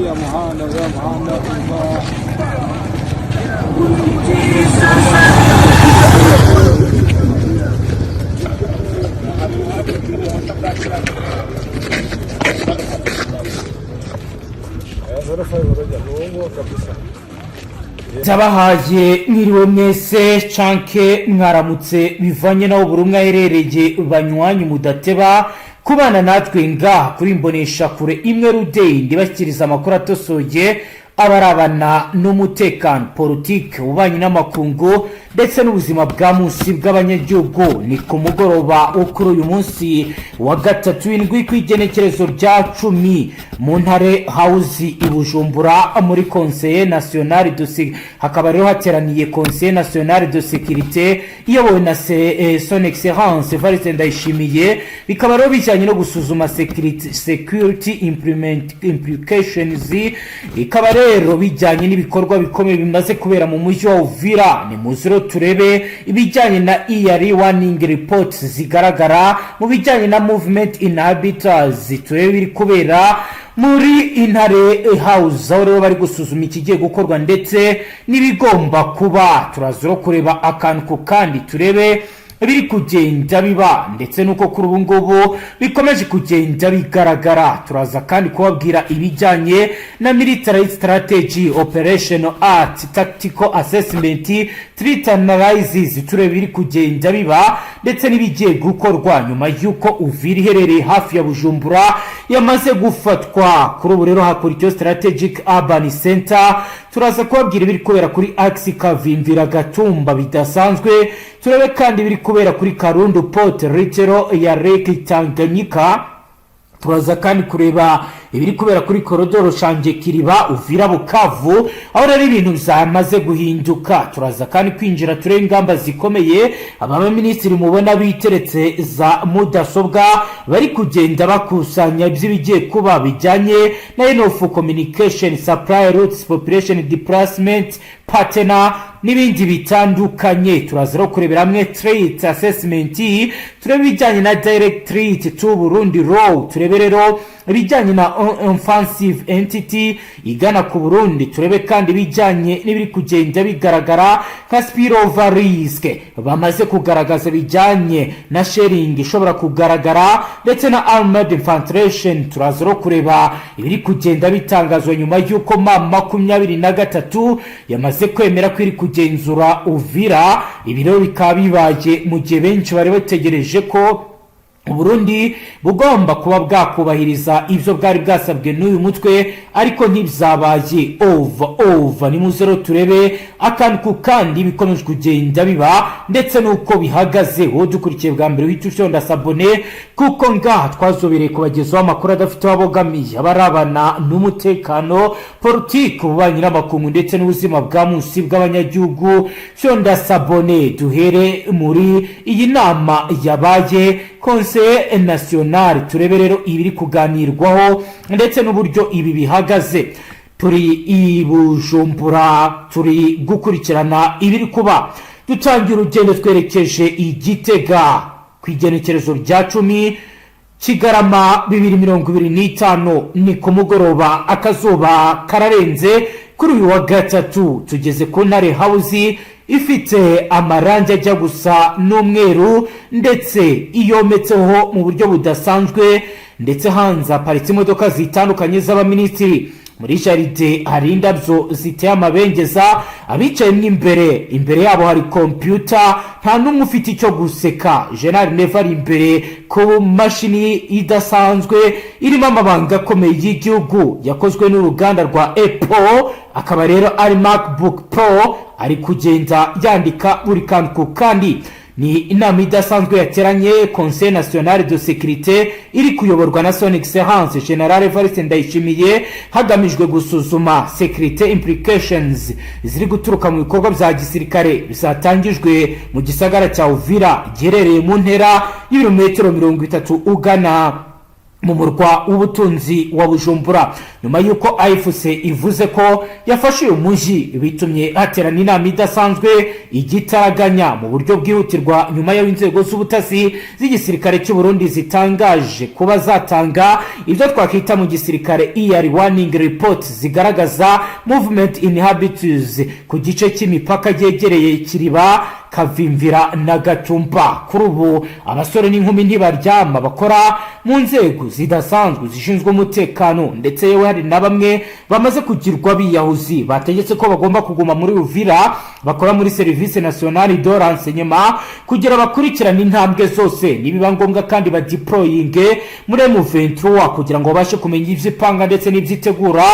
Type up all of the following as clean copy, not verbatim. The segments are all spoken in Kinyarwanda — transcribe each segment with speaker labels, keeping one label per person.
Speaker 1: uriya muhanda
Speaker 2: Zabahaye mwiriwe mwese canke mwaramutse bivanye naho buri umwe aherereye banywanyi mudateba kubana natwe ngaha kuri mbonesha kure imwe rudeyi ndibashyikiriza amakuru atosoye abarabana n'umutekano politique ubanye n'amakungu ndetse n'ubuzima bwa munsi bw'abanyagihugu. Ni ku mugoroba wo kuri uyu munsi wa gatatu w'indwi kw'igenekerezo rya 10 mu ntare house i Bujumbura muri Conseil National de Sécurité. Hakaba rero hateraniye Conseil National de Sécurité iyobowe na son excellence Evariste Ndayishimiye, bikaba rero bijyanye no gusuzuma security implications, ikaba rero bijyanye n'ibikorwa bikomeye bimaze kubera mu mujyi wa Uvira. Ni muziro turebe ibijyanye na warning reports zigaragara mu bijyanye na movement inhabitants, turebe biri kubera muri intare house aho rero bari gusuzuma ikigiye gukorwa ndetse n'ibigomba kuba. Turaziro kureba akantu ku kandi turebe biri kugenda biba ndetse nuko kuri ubu ngubu bikomeje kugenda bigaragara. Turaza kandi kubabwira ibijyanye na military strategy, operational art, tactical assessment, threat analysis, turebe biri kugenda biba ndetse n'ibigiye gukorwa nyuma y'uko Uvira iherereye hafi ya Bujumbura yamaze gufatwa. Kuri ubu rero hakurikiye strategic urban center. Turaza kubabwira biri kubera kuri Axi Kavimvira Gatumba bidasanzwe, turebe kandi biri kubera kuri Karundu Port Ritero ya Lake Tanganyika. Turaza kandi kureba ibiri kubera kuri korodoro Shanje Kiriba Uvira Bukavu aho rero ibintu byamaze guhinduka. Turaza kandi kwinjira turebe ingamba zikomeye ababa ministeri mubona biteretse za mudasobwa bari kugenda bakusanya by'ibigiye kuba bijyanye na of communication, supply routes, population displacement partner n'ibindi bitandukanye. Turazero kurebera hamwe threat assessment, turebe bijyanye na direct threat to Burundi raw, turebe rero bijyanye na offensive entity igana ku Burundi, turebe kandi bijyanye n'ibiri kugenda bigaragara nka spillover risk bamaze kugaragaza bijyanye na sharing ishobora kugaragara ndetse na armored infiltration. Turazero kureba ibiri kugenda bitangazwa nyuma y'uko M23 yamaze kwemera ko iri kugenzura Uvira. Ibiro bikaba bibaye mu gihe benshi bari bategereje ko Burundi bugomba kuba bwakubahiriza ivyo bwari bwasabwe n'uyu mutwe, ariko ntibyabaye. Over ni muzero turebe akantu kandi bikomeje kugenda biba ndetse nuko bihagaze. Wo dukurikiye bwa mbere witushonda sabone kuko ngaha twazobereye kubagezaho amakuru adafite abogamiye abarabana n'umutekano, politique, ubanye n'amakungu ndetse n'ubuzima bwa munsi bw'abanyagihugu. Shonda sabone duhere muri iyi nama yabaye Conseil National, turebe rero ibiri kuganirwaho ndetse n'uburyo ibi bihagaze. Turi i Bujumbura turi gukurikirana ibiri kuba. Dutangira urugendo twerekeje Igitega kwigenekerezo rya 10 Kigarama 2025. Ni ku mugoroba akazuba kararenze kuri uyu wa gatatu. Tugeze ku ntare house ifite amarangi ajya gusa n'umweru ndetse iyometseho mu buryo budasanzwe, ndetse hanze aparitse imodoka zitandukanye z'abaministiri. Muri jaride hari indabyo ziteye amabengeza, abicaye imbere yabo hari computer, nta n'umwe ufite icyo guseka. General Neva ari imbere ku mashini idasanzwe irimo amabanga akomeye y'igihugu yakozwe n'uruganda rwa Apple, akaba rero ari MacBook Pro, ari kugenda yandika buri kantu kandi. Ni inama idasanzwe yateranye Conseil National de Sécurité iri kuyoborwa na son excellence General Evariste Ndayishimiye, hagamijwe gusuzuma security implications ziri guturuka mu bikorwa bya gisirikare bizatangijwe mu gisagara cya Uvira giherereye mu ntera y'ibirometero 30 ugana mu murwa w'ubutunzi wa Bujumbura. Nyuma yuko AFC ivuze ko yafashe uyu mujyi bitumye haterana inama idasanzwe igitaraganya mu buryo bwihutirwa nyuma y'inzego z'ubutasi z'igisirikare cy'u Burundi zitangaje kuba zatanga ibyo twakwita mu gisirikare early warning report zigaragaza movement inhabitants ku gice cy'imipaka yegereye Kiriba, Kavimvira na Gatumba. Kuri ubu abasore n'inkumi ntibaryama bakora mu nzego zidasanzwe zishinzwe umutekano, ndetse yewe hari na bamwe bamaze kugirwa biyahuzi bategetse ko bagomba kuguma muri Uvira bakora muri service nationale de renseignement kugira bakurikirana intambwe zose nibiba ngombwa kandi ba deploying muri M23 kugira ngo babashe kumenya ivy'ipanga ndetse n'ivyitegura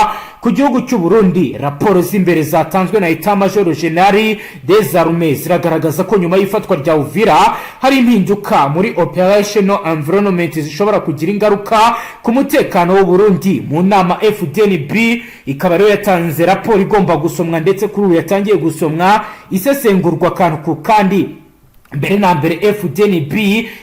Speaker 2: ku gihugu cy'u Burundi. Raporo z'imbere zatanzwe na Etat Major General des Armées ziragaragaza ko nyuma y'ifatwa rya Uvira hari impinduka muri operational environment zishobora kugira ingaruka ku mutekano w'u Burundi. Mu nama Fdnb ikaba rero yatanze raporo igomba gusomwa, ndetse kuri ubu yatangiye gusomwa isesengurwa kantu kandi mbere na mbere Fdnb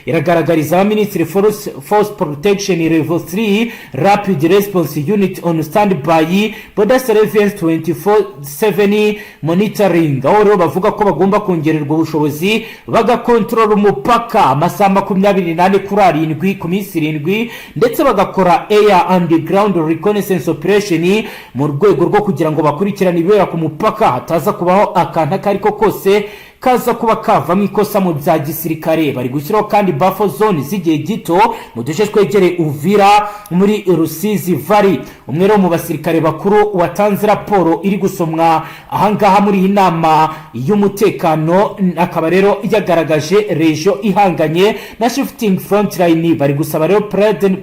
Speaker 2: iragaragariza Ministry Force Protection Level 3 Rapid Response Unit on Standby Border Surveillance 24/7 Monitoring, aho rero bavuga ko bagomba kongererwa ubushobozi bagakontrola umupaka amasaha 28 kuri 7 ku minsi 7, ndetse bagakora air and ground reconnaissance operation mu rwego rwo kugira ngo bakurikirane ibibera ku mupaka hataza kubaho akanta kariko kose kaza kuba kavamo ikosa mu bya gisirikare. Bari gushyiraho kandi buffer zone z'igihe gito mu duce twegereye Uvira muri Rusizi Valley. Umwe mu basirikare bakuru watanze raporo iri gusomwa ahangaha muri inama y'umutekano akaba rero yagaragaje region ihanganye na shifting frontline. Bari gusaba rero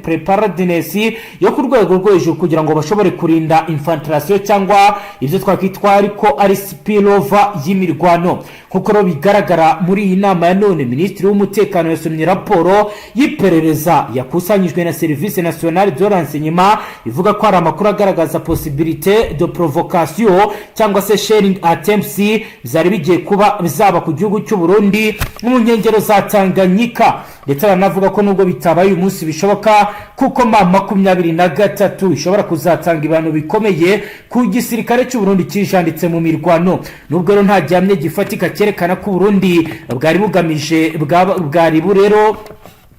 Speaker 2: preparedness yo ku rwego rwo hejuru kugira ngo bashobore kurinda infiltration cyangwa ibyo twakwitwa ariko ari spillover y'imirwano. Kuko bigaragara muri iyi nama ya none, Minisitiri w'umutekano yasomye raporo y'iperereza yakusanyijwe na Service Nationale de Renseignement ivuga ko hari amakuru agaragaza possibilité de provocation cyangwa se sharing attempts zari bigiye kuba bizaba ku gihugu cy'u Burundi mu nkengero za Tanganyika, ndetse banavuga ko nubwo bitabaye uyu munsi bishoboka kuko ma 23 ishobora kuzatanga ibintu bikomeye ku gisirikare cy'u Burundi kijanditse mu mirwano. Nubwo rero nta gihamya gifatika cyerekana ko Burundi bwari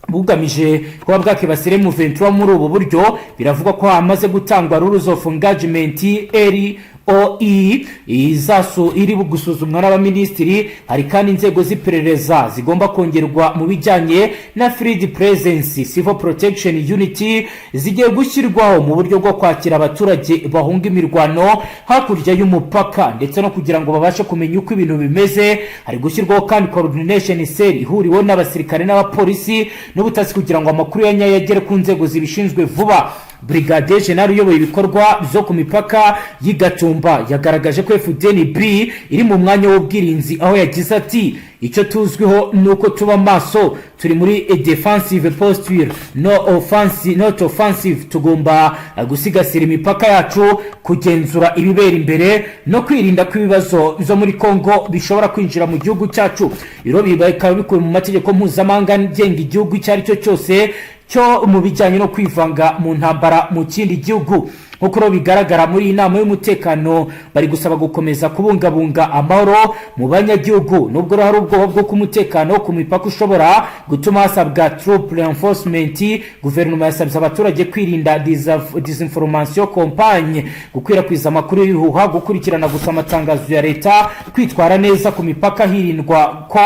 Speaker 2: bugamije kuba bwakibasire mu 23 muri ubu buryo, biravugwa ko hamaze gutangwa rules of engagement OE iri gusuzumwa n'abaminisitiri. Hari kandi inzego z'iperereza zigomba kongerwa mu bijyanye na field presence civil protection unity zigiye gushyirwaho mu buryo bwo kwakira abaturage bahunga imirwano hakurya y'umupaka, ndetse no kugira ngo babashe kumenya uko ibintu bimeze. Hari gushyirwaho kandi coordination cell ihuriweho n'abasirikare n'abapolisi n'ubutasi kugira ngo amakuru ya nyayo yagere ku nzego zibishinzwe vuba. Brigadier General uyoboye ibikorwa byo ku mipaka y'Gatumba yagaragaje ko Fdnb iri mu mwanya w'ubwirinzi, aho yagize ati icyo tuzwiho nuko tuba maso, turi muri defensive posture not offensive. Tugomba gusigasira imipaka yacu, kugenzura ibibera imbere no kwirinda ko ibibazo byo muri Kongo bishobora kwinjira mu gihugu cyacu. Biro bikaba bikuye mu mategeko mpuzamahanga ngenga igihugu icyo ari cyo cyose cyo mu bijyanye no kwivanga mu ntambara mu kindi gihugu. Nk'uko bigaragara muri inama y'umutekano bari gusaba gukomeza kubungabunga amahoro mu banyagihugu, nubwo hari ubwoba bwo kumutekano ku mipaka ushobora gutuma hasabwa troop reinforcement. Guverinoma yasabye abaturage kwirinda disinformation campagne, gukwirakwiza amakuru y'ibihuha, gukurikirana gusa amatangazo ya leta, kwitwara neza ku mipaka hirindwa ko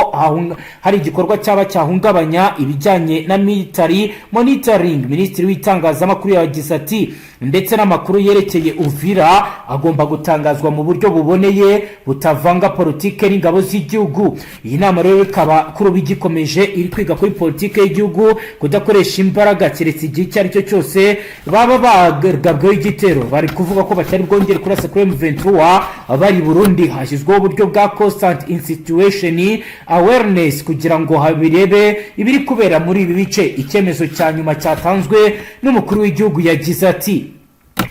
Speaker 2: hari igikorwa cyaba cyahungabanya ibijyanye na military monitoring. Minisitiri w'itangazamakuru yagize ati ndetse n'amakuru yerekeye Uvira agomba gutangazwa mu buryo buboneye butavanga politike n'ingabo z'igihugu. Iyi nama rero ikaba kuri bigikomeje iri kwiga kuri politike y'igihugu kudakoresha imbaraga keretse igihe icyo ari cyo cyose baba bagabweho igitero. Bari kuvuga ko batari bwongere kurasa kuri M23 bari Burundi. Hashyizweho uburyo bwa constant in situation awareness kugira ngo habirebe ibiri kubera muri ibi bice. Icyemezo cya nyuma cyatanzwe n'umukuru w'igihugu yagize ati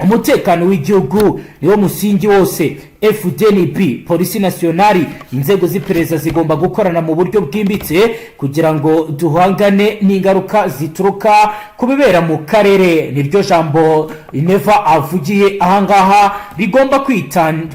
Speaker 2: umutekano w'igihugu niwo musingi wose, Fdnb polisi nationale inzego z'iperereza zigomba gukorana mu buryo bwimbitse kugira ngo duhangane n'ingaruka zituruka kubibera mu karere. Niryo jambo Neva avugiye ahangaha bigomba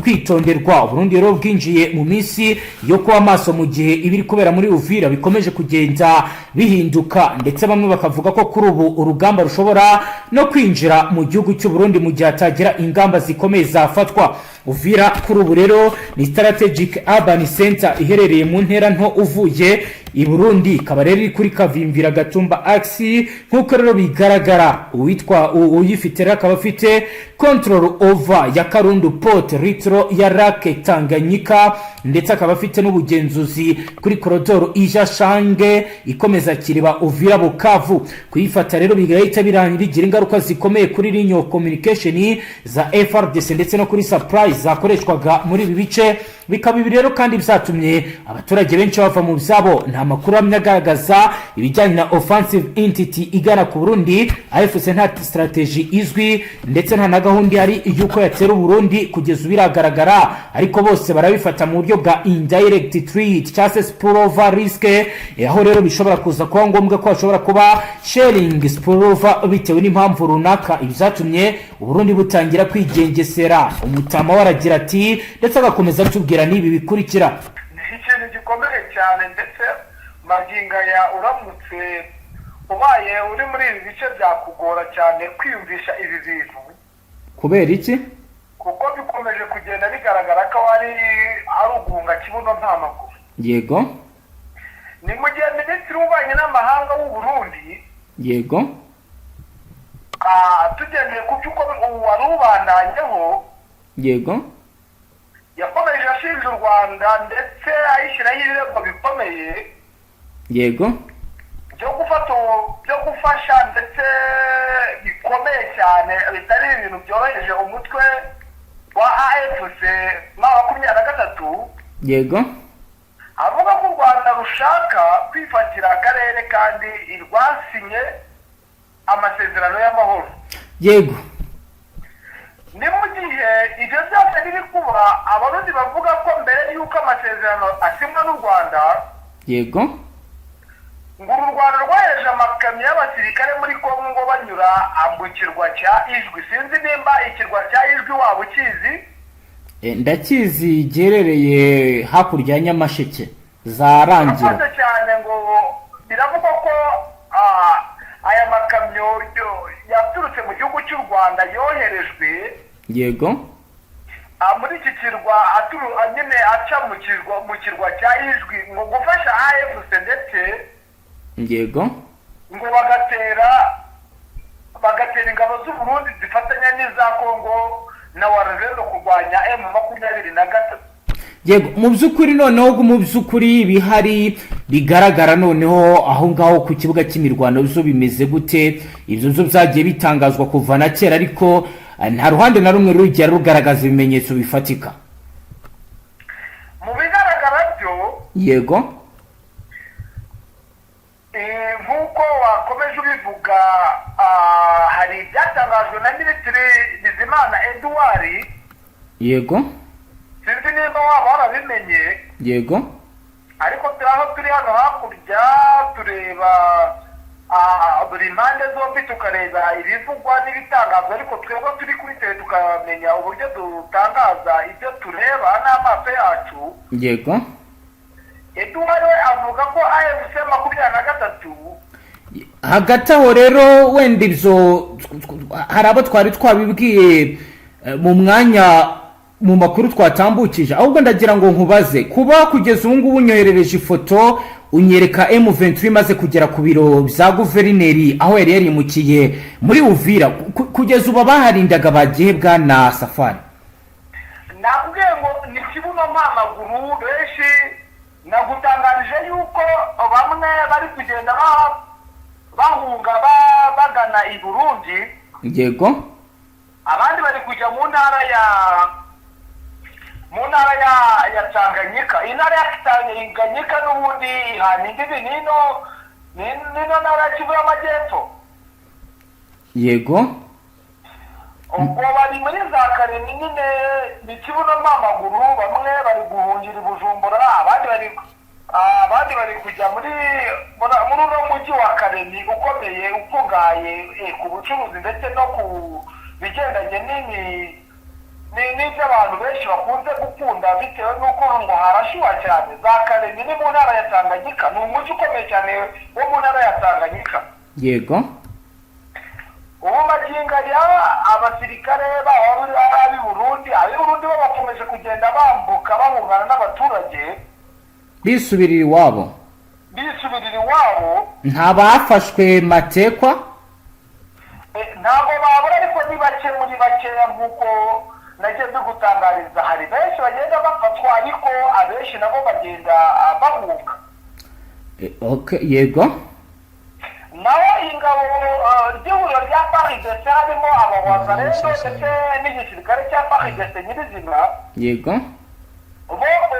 Speaker 2: kwitonderwa. Burundi rero bwinjiye mu minsi yo kuba maso mu gihe ibiri kubera muri Uvira bikomeje kugenda bihinduka, ndetse bamwe bakavuga ko kuri ubu urugamba rushobora no kwinjira mu gihugu cy'u Burundi mu gihe hatagira ingamba zikomeye zafatwa. Uvira kuri ubu rero ni strategic urban center iherereye mu ntera nto uvuye i Burundi, ikaba rero iri kuri Kavimvira Gatumba axi nk'uko rero bigaragara. Uwitwa uyifite rero akaba afite control over ya Karundu Port Ritro ya Rake Tanganyika, ndetse akaba afite n'ubugenzuzi kuri koridoro ija Shange ikomeza Kiriba Uvira Bukavu. Kuyifata rero bigahita bigira ingaruka zikomeye kuri linyo communication za FRDC ndetse no kuri supply zakoreshwaga muri ibi bice. Bikaba ibi rero kandi byatumye abaturage benshi bava mu byabo. Nta makuru agaragaza ibijyanye na offensive entity igana ku Burundi. AFC nta strategy izwi ndetse nta na gahunda hari yuko yatera Burundi kugeza biragaragara, ariko bose barabifata mu buryo bwa indirect threat cyase spillover risk, aho rero bishobora kuza kuba ngombwa ko hashobora kuba sharing spillover bitewe n'impamvu runaka. Ibyatumye Burundi butangira kwigengesera. Umutama waragira ati ndetse agakomeza tubwira nibi bikurikira.
Speaker 1: Ikintu gikomeye cyane ndetse maginga ya uramutse ubaye uri muri ibi bice byakugora cyane kwiyumvisha ibi bintu.
Speaker 2: Kubera iki?
Speaker 1: Kuko bikomeje kugenda bigaragara ko ari uguhunga kibuno nta makuru.
Speaker 2: Yego.
Speaker 1: Ni mu gihe Minisitiri w'Ububanyi n'Amahanga w'u Burundi.
Speaker 2: Yego.
Speaker 1: Tugendeye ku by'uko wari ubandanyeho.
Speaker 2: Yego.
Speaker 1: Yakomeje ashinja u Rwanda ndetse ayishyiraho ibirego bikomeye.
Speaker 2: Yego.
Speaker 1: byo gufasha ndetse bikomeye cyane bitari ibintu byoroheje umutwe wa AFC M23.
Speaker 2: Yego.
Speaker 1: Avuga ko u Rwanda rushaka kwifatira akarere kandi rwasinye amasezerano y'amahoro.
Speaker 2: Yego.
Speaker 1: Ni mu gihe ibyo byose biri kuba abarundi bavuga ko mbere y'uko amasezerano asinywa n'u Rwanda.
Speaker 2: Yego.
Speaker 1: ngo u Rwanda rwohereje amakamyo y'abasirikare muri Kongo banyura mu kirwa cya Ijwi. Sinzi nimba ikirwa cya Ijwi waba ukizi.
Speaker 2: Ndakizi giherereye hakurya ya Nyamasheke za Rangira.
Speaker 1: Akoze cyane ngo biravugwa ko aya makamyo yaturutse mu gihugu cy'u Rwanda yoherejwe.
Speaker 2: Yego.
Speaker 1: Muri iki kirwa nyine aca mu kirwa cya Ijwi ngo gufasha AFC ndetse.
Speaker 2: Yego.
Speaker 1: ngo bagatera ingabo z'u Burundi zifatanya n'iza Kongo na Warrendo kurwanya M23.
Speaker 2: Yego, mu byukuri noneho mu byukuri bihari bigaragara noneho aho ngaho ku kibuga cy'imirwano bizo bimeze gute? Ibyo byo byagiye bitangazwa kuva na kera, ariko nta ruhande na rumwe rugiye rugaragaza ibimenyetso bifatika.
Speaker 1: Mu bigaragara byo.
Speaker 2: Yego.
Speaker 1: Nk'uko wakomeje ubivuga, hari ibyatangajwe na Minisitiri Bizimana Edouard.
Speaker 2: Yego.
Speaker 1: Sinzi nimba waba warabimenye.
Speaker 2: Yego.
Speaker 1: Ariko turi hano hakurya tureba buri mpande zombi tukareba ibivugwa n'ibitangazwa, ariko twebwe turi kuri tele tukamenya uburyo dutangaza ibyo tureba n'amaso yacu.
Speaker 2: Yego.
Speaker 1: Edouard avuga ko AFC M23.
Speaker 2: Hagati aho rero wenda ibyo hari abo twari twabibwiye mu mwanya mu makuru twatambukije, ahubwo ndagira ngo nkubaze kuba kugeza ubu ngubu unyoherereje ifoto unyereka M23 maze kugera ku biro bya guverineri aho yari yarimukiye muri Uvira, kugeza ubu baharindaga bagiye bwana Safari.
Speaker 1: Nakubwiye ngo ni kibuno mpamaguru benshi. Nagutangarije yuko bamwe bari kugenda bahunga bagana i Burundi.
Speaker 2: Yego.
Speaker 1: Abandi bari kujya mu ntara ya Tanganyika. Intara ya Tanganyika n'ubundi ihana nino ntara ya Kivu y'Amajyepfo.
Speaker 2: Yego.
Speaker 1: ubwo bari muri za Karemi nyine n'ikibuno n'amaguru, bamwe bari guhungira i Bujumbura, abandi bari kujya muri uno mujyi wa Karemi ukomeye ukungahaye ku bucuruzi ndetse no ku bigendanye n'ibyo abantu benshi bakunze gukunda bitewe n'uko ngo harashyuha cyane. Za Karemi ni mu ntara ya Tanganyika, ni umujyi ukomeye cyane wo mu ntara ya Tanganyika.
Speaker 2: Yego.
Speaker 1: Ubu magingo aya abasirikare ab'i Burundi bo bakomeje kugenda bambuka bahungana n'abaturage
Speaker 2: bisubirira iwabo. Nta bafashwe matekwa?
Speaker 1: Ntabwo babura, ariko ni bake muri bakeya nk'uko nagiye mbigutangariza. Hari benshi bagenda bafatwa, ariko abenshi nabo bagenda bahunga.
Speaker 2: Okay, yego.
Speaker 1: Naho ingabo ry'ihuriro rya FARDC harimo abawazarendo ndetse n'igisirikare cya FARDC nyirizina.
Speaker 2: Yego.
Speaker 1: Bo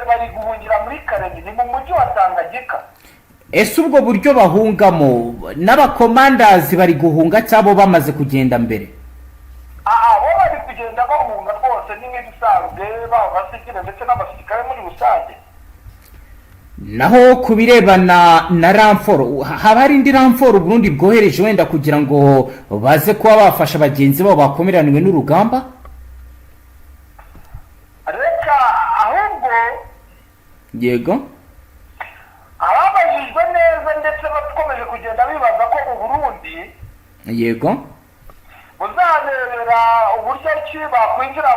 Speaker 1: bari guhungira muri Karemi, ni mu mujyi wa Tanganyika.
Speaker 2: Ese ubwo buryo bahungamo n'abakomandazi bari guhunga cyabo bamaze kugenda mbere?
Speaker 1: Bo bari kugenda bahunga rwose ni nk'ibisanzwe, baba abasivile ndetse n'abasirikare muri rusange.
Speaker 2: Naho kubirebana na ramforo, haba hari indi ramforo Burundi bwohereje wenda kugira ngo baze kuba bafasha bagenzi babo bakomeraniwe n'urugamba?
Speaker 1: Reka ahubwo
Speaker 2: yego,
Speaker 1: ababajijwe neza ndetse bakomeje kugenda bibaza ko Burundi
Speaker 2: yego
Speaker 1: buzarebera uburyo ki bakwinjira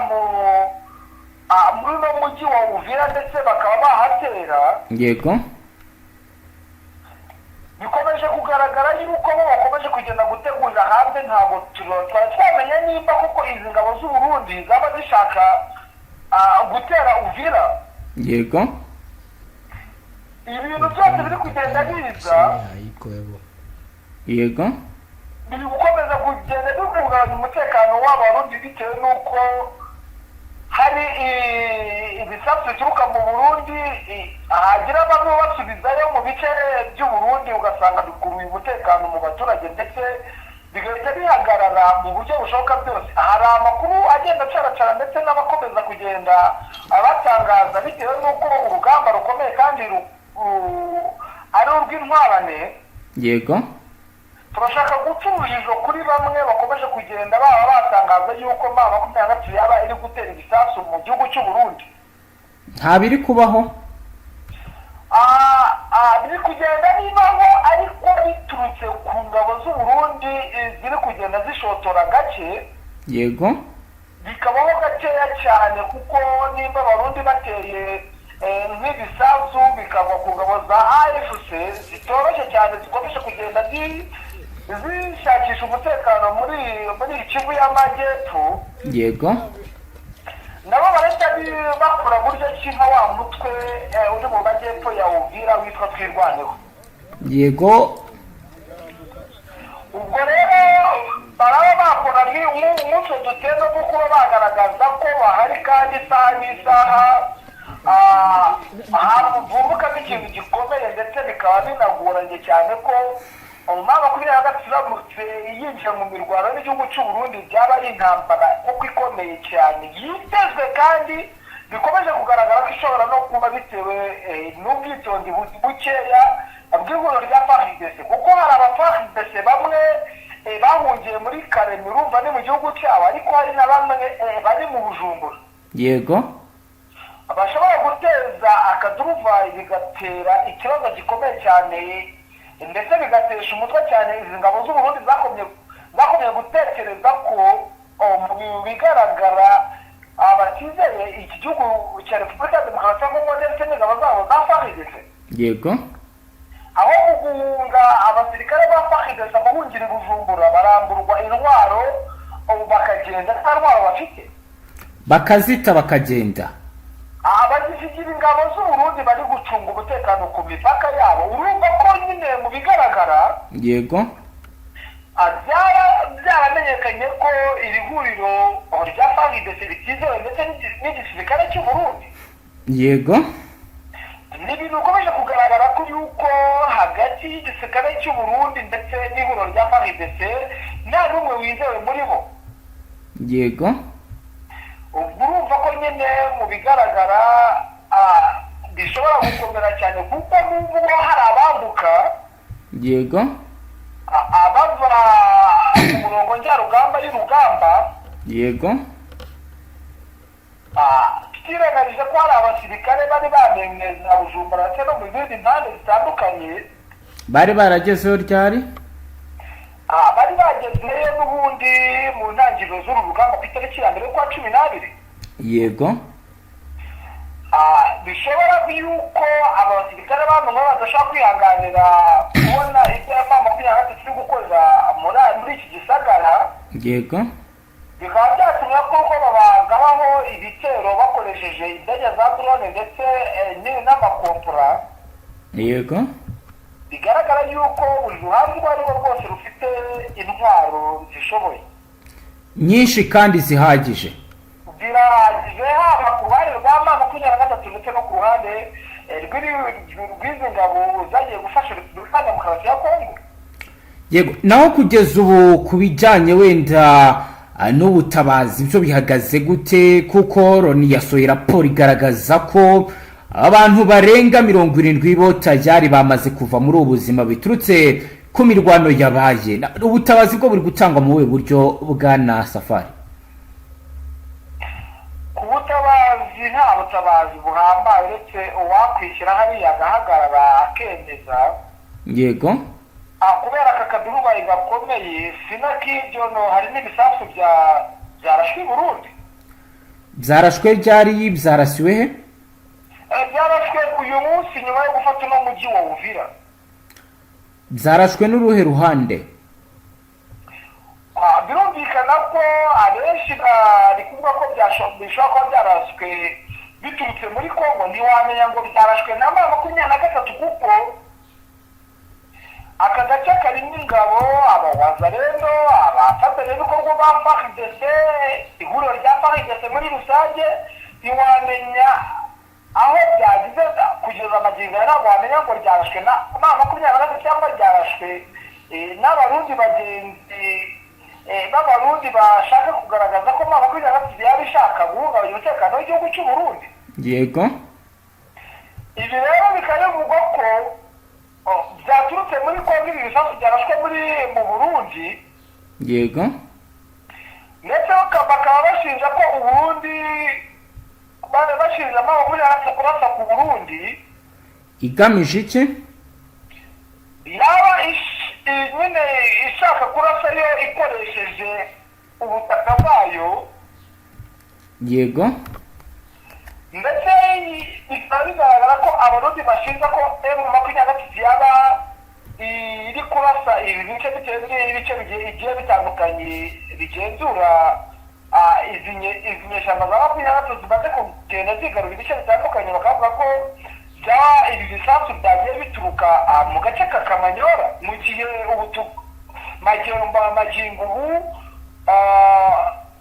Speaker 1: muri uno mujyi wa Uvira ndetse bakaba bahatera.
Speaker 2: Yego.
Speaker 1: Bikomeje kugaragara yuko bo bakomeje kugenda gutegurira hanze. Ntabwo twari twamenye nimba kuko izi ngabo z'u Burundi zaba zishaka gutera Uvira.
Speaker 2: Yego.
Speaker 1: Ibintu byose biri kugenda biza.
Speaker 2: Yego.
Speaker 1: Biri gukomeza kugenda bihungabanya umutekano w'Abarundi bitewe n'uko hari ibisasu bituruka mu Burundi, hagira bamwe basubizayo mu bice by'u Burundi, ugasanga bikuruye umutekano mu baturage ndetse bigahita bihagarara mu buryo bushoboka bwose. Hari amakuru agenda acaracara ndetse n'abakomeza kugenda abatangaza bitewe n'uko urugamba rukomeye kandi ari urw'intwarane.
Speaker 2: Yego.
Speaker 1: Turashaka guca urujijo kuri bamwe bakomeje kugenda baba batangaza yuko M23 yaba iri gutera ibisasu mu gihugu cy'u Burundi.
Speaker 2: Nta biri kubaho?
Speaker 1: Biri kugenda bibaho, ariko biturutse ku ngabo z'u Burundi ziri kugenda zishotora gake.
Speaker 2: Yego.
Speaker 1: Bikabaho gakeya cyane kuko nimba Abarundi bateye nk'ibisasu bikava ku ngabo za AFC zitoroshye cyane, zikomeje kugenda zishakisha umutekano muri Kivu y'Amajyepfo.
Speaker 2: Yego.
Speaker 1: Nabo barahita bakora buryo ki nka wa mutwe uri mu majyepfo ya Uvira witwa Twirwaneho.
Speaker 2: Yego.
Speaker 1: Ubwo rero baraba bakora nk'umunsi duteza ko kuba bagaragaza ko bahari kandi isaha n'isaha havumbuka ikintu gikomeye ndetse bikaba binagoranye cyane ko M23 iramutse yinjiye mu mirwano n'igihugu cy'u Burundi byaba ari intambara kuko ikomeye cyane yitezwe kandi bikomeje kugaragara ko ishobora no kuba bitewe n'ubwitonzi bukeya bw'ihuriro rya FARDC, kuko hari aba-FARDC bamwe bahungiye muri Karemi, urumva ni mu gihugu cyabo, ariko hari na bamwe bari mu Bujumbura.
Speaker 2: Yego.
Speaker 1: Bashobora guteza akaduruvayi bigatera ikibazo gikomeye cyane ndetse bigatesha umutwe cyane izi ngabo z'u Burundi zakomeye gutekereza ko mu bigaragara abatizeye iki gihugu cya Repubulika ya Demokarasi ya Kongo ndetse n'ingabo zabo za FARDC.
Speaker 2: Yego.
Speaker 1: Aho mu guhunga abasirikare ba FARDC bahungira i Bujumbura baramburwa intwaro bakagenda nta ntwaro bafite,
Speaker 2: bakazita bakagenda.
Speaker 1: Abazisigira ingabo z'u Burundi bari gucunga umutekano ku mipaka yabo. Urumva ko nyine mu bigaragara.
Speaker 2: Yego.
Speaker 1: Byaramenyekanye ko iri huriro rya FARDC ritizewe ndetse n'igisirikare cy'u Burundi.
Speaker 2: Yego.
Speaker 1: Ni ibintu bikomeje kugaragara ko yuko hagati y'igisirikare cy'u Burundi ndetse n'ihuriro rya FARDC nta n'umwe wizewe muri bo.
Speaker 2: yego
Speaker 1: urumva ko nyine mu bigaragara bishobora gukomera cyane kuko n'ubwo hari abambuka
Speaker 2: yego
Speaker 1: abava ku murongo njyarugamba y'urugamba
Speaker 2: yego
Speaker 1: twirengagije ko hari abasirikare bari bamenyeza Bujumbura ndetse no mu zindi mpande zitandukanye
Speaker 2: bari baragezeho ryari
Speaker 1: bari bagezeyo n'ubundi mu ntangiriro z'uru rugamba ku itariki ya mbere kwa 12
Speaker 2: yego
Speaker 1: bishobora yuko abasirikare bamwe badashaka kwihanganira kubona ibyapa 23 turi gukoza muri iki gisagara
Speaker 2: yego
Speaker 1: bikaba byatumye kuko babagabaho ibitero bakoresheje indege za drone ndetse n'amakompora
Speaker 2: yego
Speaker 1: bigaragara yuko buri ruhande urwo ari rwo rwose rufite intwaro zishoboye
Speaker 2: nyinshi kandi zihagije
Speaker 1: haba ku ruhande rwa M23 ndetse no ku ruhande rw'izi ngabo zagiye gufasha Repubulika ya Demokarasi ya Kongo.
Speaker 2: Yego, naho kugeza ubu ku bijyanye wenda n'ubutabazi byo bihagaze gute, kuko Loni yasohoye raporo igaragaza ko abantu barenga 70 bo tayari bamaze kuva muri ubu buzima biturutse ku mirwano yabaye. Ubutabazi bwo buri gutangwa mu we buryo bwana Safari?
Speaker 1: Ubutabazi nta butabazi buhambaye uretse uwakwishyira hariya agahagarara akemeza.
Speaker 2: Yego.
Speaker 1: Kubera aka kadurubaye gakomeye sinakibyo no hari n'ibisasu byarashwe i Burundi.
Speaker 2: Byarashwe ryari, byarasiwe he?
Speaker 1: Byarashwe uyu munsi nyuma yo gufata no mujyi wa Uvira.
Speaker 2: Byarashwe n'uruhe ruhande?
Speaker 1: Birumvikana ko abenshi bari kuvuga ko bishobora kuba byarashwe biturutse muri Kongo. Ntiwamenya ngo byarashwe na M23 kuko aka gace karimo ingabo abawazarendo abafatanyabikorwa ba FARDC ihuriro rya FARDC muri rusange. Ntiwamenya aho byagize kugeza amagingo ntabwo wamenya ngo ryarashwe na M23 cyangwa ryarashwe n'abarundi bagenzi b'abarundi bashaka kugaragaza ko M23 yaba ishaka guhungabanya umutekano w'igihugu cy'u Burundi.
Speaker 2: Yego.
Speaker 1: Ibi rero bikanavugwa ko byaturutse muri Kongo, ibi bisasu byarashwe mu Burundi.
Speaker 2: Yego.
Speaker 1: Ndetse bakaba bashinja ko Uburundi bashinja M23 kurasa ku Burundi
Speaker 2: igamije iki?
Speaker 1: yaba nyine ishaka kurasa yo ikoresheje ubutaka bwayo.
Speaker 2: Yego.
Speaker 1: Ndetse bikaba bigaragara ko abarundi bashinja ko M23 yaba iri kurasa ibi bice bigiye bitandukanye bigenzura izi nyeshyamba za M23 zimaze kugenda zigarura ibice bitandukanye. Bakavuga ko ibi bisasu byagiye bituruka mu gace ka Kamanyora, mu gihe magingo ubu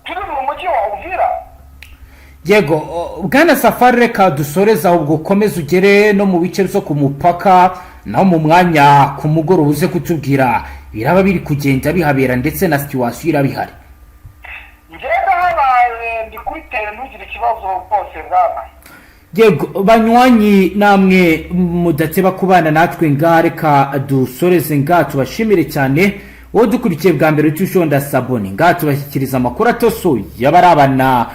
Speaker 1: turi mu mujyi wa Uvira.
Speaker 2: Yego, bwana Safari, reka dusoreza ahubwo ukomeze ugere no mu bice byo ku mupaka, naho mu mwanya ku mugoroba uze kutubwira biraba biri kugenda bihabera ndetse na situation irabihari.
Speaker 1: Ngenda habaye ndi kuri tele ntugire ikibazo rwose bwana.
Speaker 2: Yego, banywanyi namwe mudateba kubana natwe ngaha, reka dusoreze ngaha tubashimire cyane wowe dukurikiye bwa mbere tushonda sabone ngaha tubashyikiriza amakuru atoso y'abarabana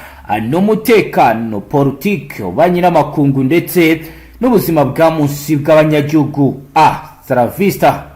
Speaker 2: n'umutekano, politique, ububanyi n'amakungu ndetse n'ubuzima bwa munsi bw'abanyagihugu. Saravista.